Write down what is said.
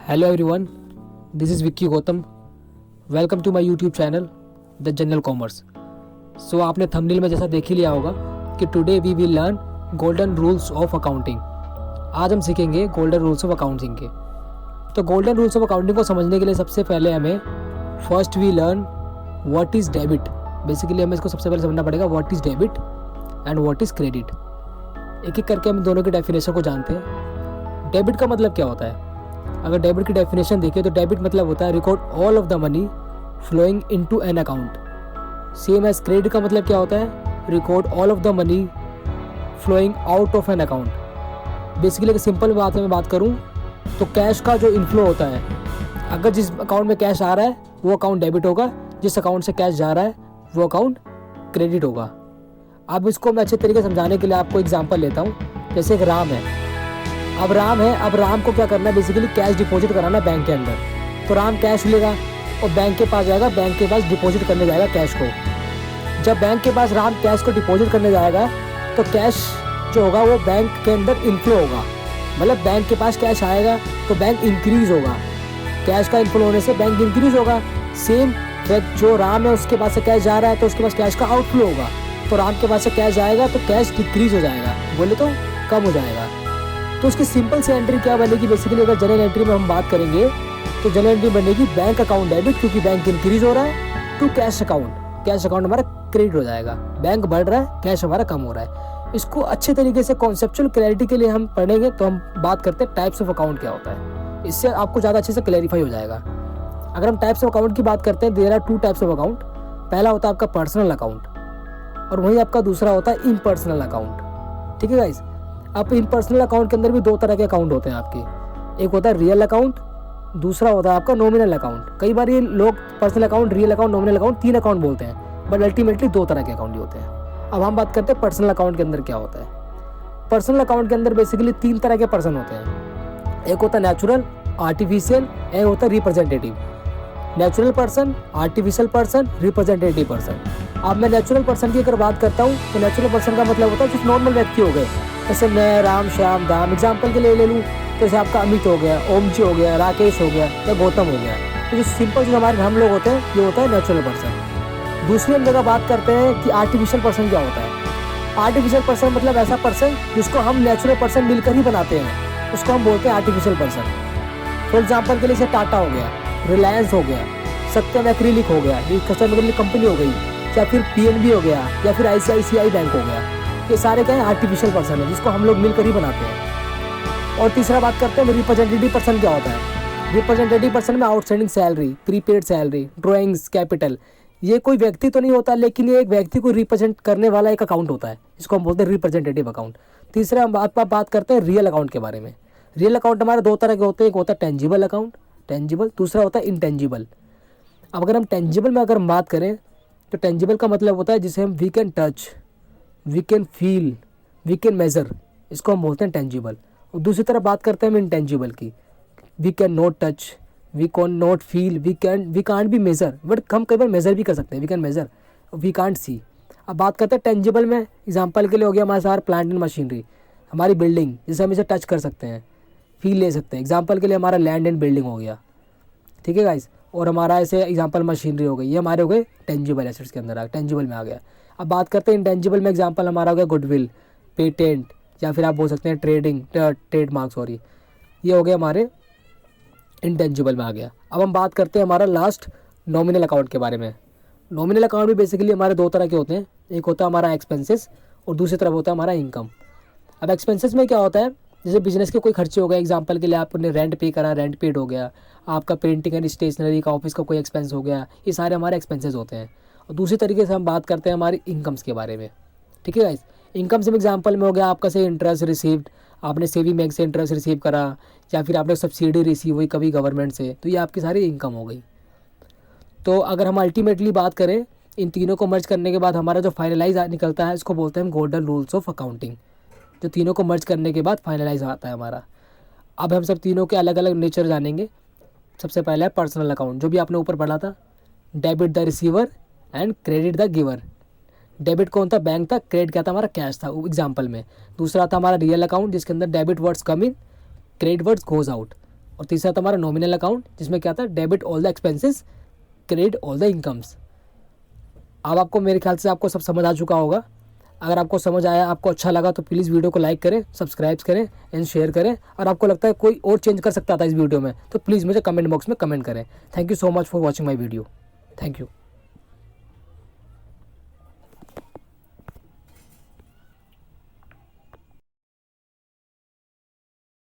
Hello everyone, this is Vicky Gautam. Welcome to my YouTube channel the general commerce. So आपने thumbnail में जैसा देख ही लिया होगा कि today we will learn golden rules of accounting. आज हम सीखेंगे गोल्डन रूल्स ऑफ अकाउंटिंग के। तो गोल्डन रूल्स ऑफ अकाउंटिंग को समझने के लिए सबसे पहले हमें first we learn what is debit. Basically हमें इसको सबसे पहले समझना पड़ेगा what is debit and what is credit. एक एक करके हम दोनों की डेफिनेशन को जानते हैं। डेबिट का मतलब क्या होता है? अगर डेबिट की डेफिनेशन देखें तो डेबिट मतलब होता है record all of the money flowing into an account. Same as credit का मतलब क्या होता है? Record all of the money flowing out of an account. Basically अगर सिंपल बात में बात करूं तो कैश का जो इनफ्लो होता है, अगर जिस अकाउंट में कैश आ रहा है वो अकाउंट डेबिट होगा, जिस अकाउंट से कैश जा रहा है वो अकाउंट क्रेडिट होगा। अब इसको मैं अच्छे तरीके से समझाने के लिए आपको एग्जांपल लेता हूँ। जैसे एक राम है, अब राम को क्या करना है? बेसिकली कैश डिपॉजिट कराना बैंक के अंदर। तो राम कैश लेगा और बैंक के पास जाएगा, बैंक के पास डिपॉजिट करने जाएगा कैश को। जब बैंक के पास राम कैश को डिपॉजिट करने जाएगा तो कैश जो होगा वो बैंक के अंदर इनफ्लो होगा, मतलब बैंक के पास कैश आएगा तो बैंक इंक्रीज होगा। कैश का इनफ्लो होने से बैंक इंक्रीज होगा। सेम जो राम है उसके पास से कैश जा रहा है तो उसके पास कैश का आउटफ्लो होगा। तो राम के पास से कैश जाएगा तो कैश डिक्रीज हो जाएगा, बोले तो कम हो जाएगा। तो उसकी सिंपल सी एंट्री क्या बनेगी? बेसिकली अगर जनरल एंट्री में हम बात करेंगे तो जनरल एंट्री बनेगी बैंक अकाउंट डेबिट, क्योंकि बैंक इंक्रीज हो रहा है, to cash account. Cash account हमारा क्रेडिट हो जाएगा। बैंक बढ़ रहा है, कैश हमारा कम हो रहा है। इसको अच्छे तरीके से कॉन्सेप्चुअल क्लैरिटी के लिए हम पढ़ेंगे तो हम बात करते हैं टाइप्स ऑफ अकाउंट क्या होता है। इससे आपको ज़्यादा अच्छे से क्लैरिफाई हो जाएगा। अगर हम टाइप्स ऑफ अकाउंट की बात करते हैं, there are two types of account. पहला होता है आपका पर्सनल अकाउंट और वहीं आपका दूसरा होता है इम्पर्सनल अकाउंट। ठीक है गाइस। अब इन पर्सनल अकाउंट के अंदर भी दो तरह के अकाउंट होते हैं आपके। एक होता है रियल अकाउंट, दूसरा होता है आपका नॉमिनल अकाउंट। कई बार ये लोग personal account, real account, nominal account तीन अकाउंट बोलते हैं, बट अल्टीमेटली दो तरह के अकाउंट ही होते हैं। अब हम बात करते हैं पर्सनल अकाउंट के अंदर क्या होता है। पर्सनल अकाउंट के अंदर बेसिकली तीन तरह के पर्सन होते हैं। एक होता है नेचुरल, आर्टिफिशियल, एक होता है representative. Natural person, artificial person, representative person. अब मैं नेचुरल पर्सन की अगर बात करता हूँ तो नेचुरल पर्सन का मतलब होता है जो नॉर्मल व्यक्ति हो गए, जैसे मैं, राम, श्याम, दाम एग्जाम्पल के लिए ले लूँ तो जैसे आपका अमित हो गया, ओम जी हो गया, राकेश हो गया या गौतम हो गया। तो जो सिंपल जो हमारे हम लोग होते हैं ये होता है नेचुरल पर्सन। दूसरी हम जगह बात करते हैं कि आर्टिफिशियल पर्सन क्या होता है। आर्टिफिशियल पर्सन मतलब ऐसा पर्सन जिसको हम नेचुरल पर्सन मिलकर ही बनाते हैं, उसको हम बोलते हैं आर्टिफिशियल पर्सन। फॉर एग्जाम्पल के लिए जैसे टाटा हो गया, रिलायंस हो गया, सत्यम एक्रिलिक हो गया, ये कस्टमर कंपनी हो गई, या फिर पीएनबी हो गया, या फिर आईसीआईसीआई बैंक हो गया। ये सारे क्या है? आर्टिफिशियल पर्सन है जिसको हम लोग मिलकर ही बनाते हैं। और तीसरा बात करते हैं रिप्रेजेंटेटिव पर्सन क्या होता है। रिप्रेजेंटेटिव पर्सन में outstanding salary, prepaid salary, drawings, capital, ये कोई व्यक्ति तो नहीं होता, लेकिन ये एक व्यक्ति को रिप्रेजेंट करने वाला एक अकाउंट होता है, इसको हम बोलते हैं रिप्रेजेंटेटिव अकाउंट। तीसरा हम बात करते हैं रियल अकाउंट के बारे में। रियल अकाउंट हमारे दो तरह के होते हैं, एक होता है टेंजिबल अकाउंट, टेंजिबल, दूसरा होता है इंटेंजिबल। अब अगर हम टेंजिबल में अगर हम बात करें तो टेंजिबल का मतलब होता है जिसे हम we can touch, we can feel, we can measure, इसको हम बोलते हैं टेंजिबल। और दूसरी तरफ बात करते हैं हम इंटेंजिबल की। We can not touch, we can not feel, we can't be measure, but हम कई बार मेजर भी कर सकते हैं, we can measure, we can't see. अब बात करते हैं टेंजिबल में, एग्जाम्पल के लिए हो गया हमारे सारे प्लांट एंड मशीनरी, हमारी बिल्डिंग जिसे हम इसे टच कर सकते हैं, फील ले सकते हैं। एग्जाम्पल के लिए हमारा लैंड एंड बिल्डिंग हो गया। ठीक है गाइस। और हमारा ऐसे एग्जाम्पल मशीनरी हो गई, ये हमारे हो गए टेंजिबल एसेट्स के अंदर, टेंजिबल में आ गया। अब बात करते हैं इंटेंजिबल में, एग्जांपल हमारा हो गया गुडविल, पेटेंट, या फिर आप बोल सकते हैं ट्रेडमार्क, सॉरी, ये हो गया हमारे इंटेंजिबल में आ गया। अब हम बात करते हैं हमारा लास्ट नॉमिनल अकाउंट के बारे में। नॉमिनल अकाउंट भी बेसिकली हमारे दो तरह के होते हैं, एक होता है हमारा एक्सपेंसेस और दूसरी तरफ होता है हमारा इनकम। अब एक्सपेंसेस में क्या होता है? जैसे बिजनेस के कोई खर्चे हो गए, एग्जांपल के लिए आपने रेंट पे करा, रेंट पेड हो गया, आपका प्रिंटिंग एंड स्टेशनरी का ऑफिस का कोई एक्सपेंस हो गया, ये सारे हमारे एक्सपेंसेस होते हैं। और दूसरी तरीके से हम बात करते हैं हमारी इनकम्स के बारे में। ठीक है गाइस। इनकम से एग्जांपल में हो गया आपका से इंटरेस्ट रिसीव्ड, आपने सेविंग बैंक से इंटरेस्ट रिसीव करा, या फिर आपने सब्सिडी रिसीव हुई कभी गवर्नमेंट से, तो ये आपकी सारी इनकम हो गई। तो अगर हम अल्टीमेटली बात करें इन तीनों को मर्ज करने के बाद हमारा जो फाइनलाइज निकलता है, इसको बोलते हैं हम गोल्डन रूल्स ऑफ अकाउंटिंग। जो तीनों को मर्ज करने के बाद फाइनलाइज आता है हमारा। अब हम सब तीनों के अलग अलग नेचर जानेंगे। सबसे पहला है पर्सनल अकाउंट, जो भी आपने ऊपर पढ़ा था, debit the receiver and credit the giver. Debit कौन था? बैंक था। क्रेडिट क्या था? हमारा कैश था एग्जाम्पल में। दूसरा था हमारा रियल अकाउंट, जिसके अंदर डेबिट वर्ड्स कम इन, क्रेडिट वर्ड्स गोज आउट। और तीसरा था हमारा नॉमिनल अकाउंट, जिसमें क्या था, debit all the expenses, credit all the incomes. अब आपको मेरे ख्याल से आपको सब समझ आ चुका होगा। अगर आपको समझ आया, आपको अच्छा लगा, तो प्लीज़ वीडियो को लाइक करें, सब्सक्राइब करें एंड शेयर करें। और आपको लगता है कोई और चेंज कर सकता था इस वीडियो में, तो प्लीज़ मुझे कमेंट बॉक्स में कमेंट करें। Thank you so much for watching my video. Thank you.